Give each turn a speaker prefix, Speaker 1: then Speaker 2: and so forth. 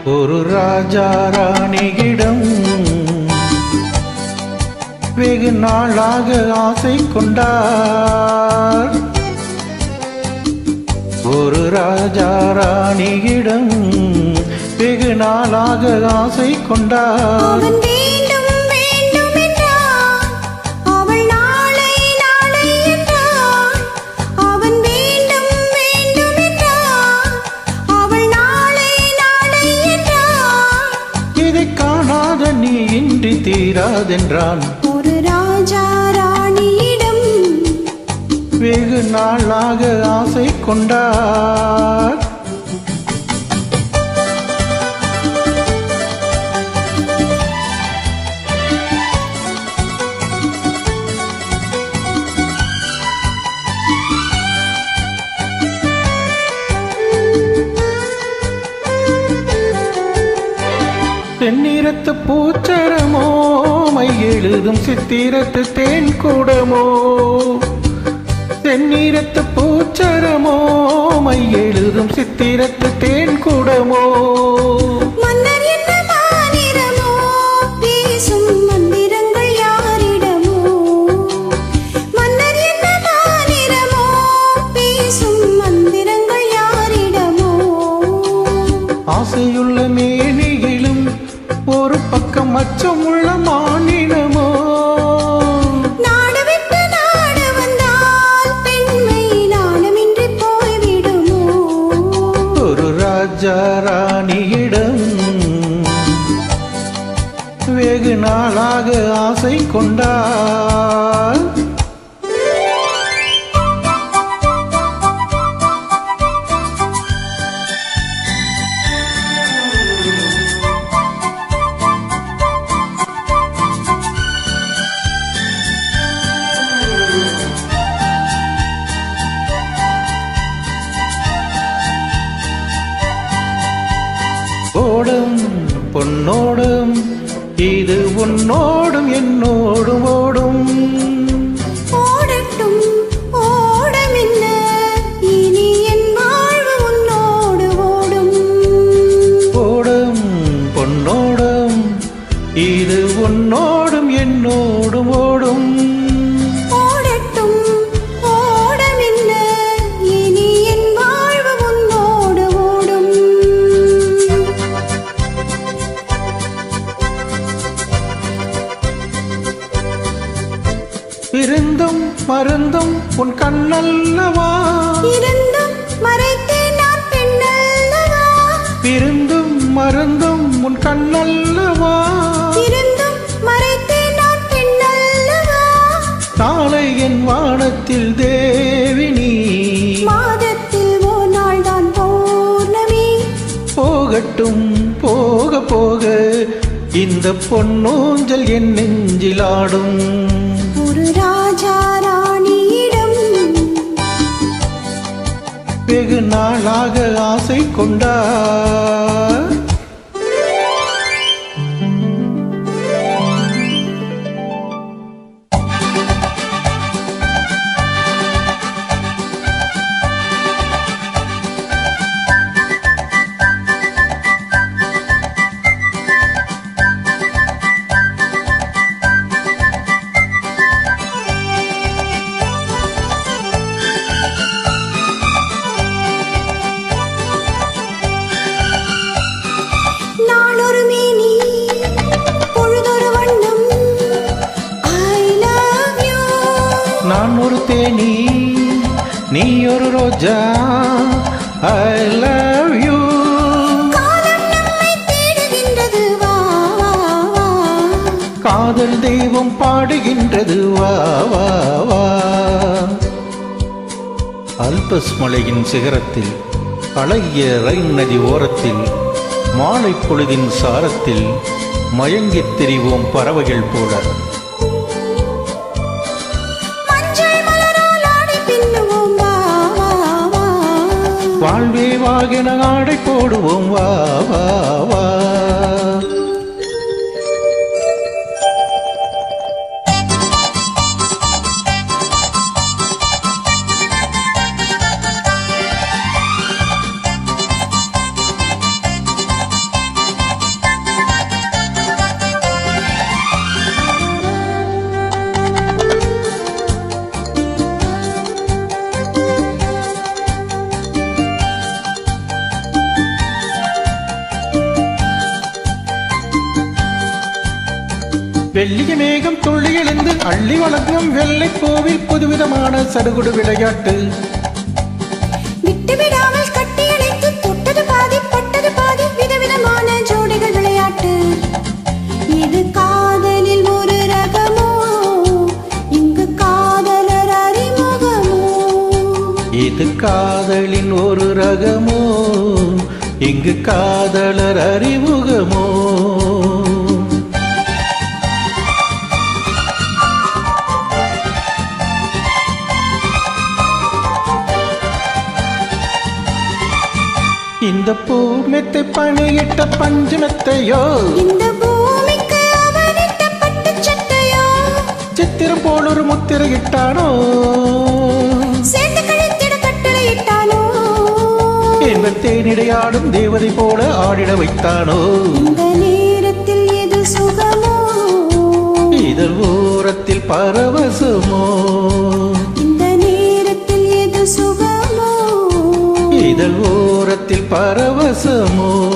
Speaker 1: ஒரு ராஜா ராணியிடம் வெகு நாளாக ஆசை கொண்டார். ஒரு ராஜா ராணியிடம் வெகு நாளாக ஆசை கொண்டார். நீ இன்றி தீராதென்றான்.
Speaker 2: ஒரு ராஜா ராணியிடம்
Speaker 1: வெகு நாளாக ஆசை கொண்டார். தென்னிறத்து பூச்சரமோ மை எழுதும் சித்திரத்து தேன் கூடமோ. தென்னிறத்து பூச்சரமோ மை எழுதும் சித்திரத்து தேன் கூடமோ.
Speaker 2: மன்னர் என்ன மாநிறமோ பேசும் மந்திரங்கள் யாரிடமோ. மன்னர் என்ன மாநிறமோ பேசும் மந்திரங்கள் யாரிடமோ.
Speaker 1: ஆசையுள்ள மேனியிலும் ஒரு பக்கம் அச்சம் உள்ள மானிடமோ.
Speaker 2: நாடு விட்டு நாடு வந்தால் பெண்மை நாணமின்றி போய்விடுமோ.
Speaker 1: ஒரு ராஜா ராணியிடம் வெகு நாளாக ஆசை கொண்டார். ஓடும் பொன்னோடும் இது உன்னோடும் என்னோடும் ஓடும்.
Speaker 2: ஓடட்டும் ஓடம் என்ன இனி என் வாழ்வு உன்னோடு ஓடும்.
Speaker 1: ஓடும் பொன்னோடும் இது உன்னோடும் என்னோடும் ஓடும்.
Speaker 2: ஓடட்டும் ஓடம் என்ன இனி என் வாழ்வு உன்னோடு ஓடும்.
Speaker 1: இருந்தும் மருந்தும் உன் கண்ணல்லவா.
Speaker 2: இருந்தும் மறைத்தேன் நான் பெண்ணல்லவா.
Speaker 1: இருந்தும் மருந்தும் உன் கண்ணல்லவா.
Speaker 2: இருந்தும் மறைத்தேன் நான் பெண்ணல்லவா.
Speaker 1: நாளை என் வானத்தில் தேவினி.
Speaker 2: மாதத்தில் ஓர் நாள் தான் பௌர்ணமி.
Speaker 1: போகட்டும் போக போக இந்த பொன்னூஞ்சல் என் நெஞ்சிலாடும்.
Speaker 2: ஒரு ராஜா ராணியிடம்
Speaker 1: வெகு நாளாக ஆசை கொண்டார்.
Speaker 2: நாளொரு மேனி பொழுதொரு வண்ணம். I love you.
Speaker 1: நான் ஒரு தேனி நீ ஒரு ரோஜா. I love you.
Speaker 2: காலம் நம்மை தேடுகின்றது வா வா வா.
Speaker 1: காதல் தெய்வம் பாடுகின்றது வா வா வா. அல்பஸ் மலையின் சிகரத்தில் அழகிய ரைன் நதி ஓரத்தில் மாலை பொழுதின் சாரத்தில் மயங்கித் திரிவோம் பறவைகள் போல.
Speaker 2: மஞ்சள் மலரால் ஆடை பின்னுவோம் வா வா வா.
Speaker 1: வாழ்வே வாகென ஆடை போடுவோம் வா வா வா. வெள்ளிய மேகம் துள்ளி எழுந்து அள்ளி வழங்கும் வெள்ளை பூவில் புதுவிதமான சடுகுடு விளையாட்டு.
Speaker 2: விட்டு விடாமல் கட்டி அணைத்து தொட்டது பாதி பட்டது பாதி விதவிதமான ஜோடிகள் விளையாட்டு. இது காதலில் ஒரு ரகமோ, இங்கு காதலர் அறிமுகமோ.
Speaker 1: இது காதலின் ஒரு ரகமோ, இங்கு காதலர் அறிமுகமோ. இந்த பூ மெத்தை பணியிட்ட பஞ்சு மெத்தையோ,
Speaker 2: இந்த பூமிக்கு அவனிட்ட பட்டு சட்டையோ,
Speaker 1: சித்திரம் போல் ஒரு முத்திரையிட்டானோ,
Speaker 2: சேர்ந்து கழித்திட கட்டளையிட்டானோ,
Speaker 1: என்பர் தேனிடையாடும் தேவதை போல ஆடிட வைத்தானோ.
Speaker 2: இந்த நேரத்தில் எது சுகமோ,
Speaker 1: இதழ் ஓரத்தில் பரவசமோ,
Speaker 2: இந்த நேரத்தில் எது சுகமோ,
Speaker 1: இதழ் ஓரத்தில் பரவசமோ.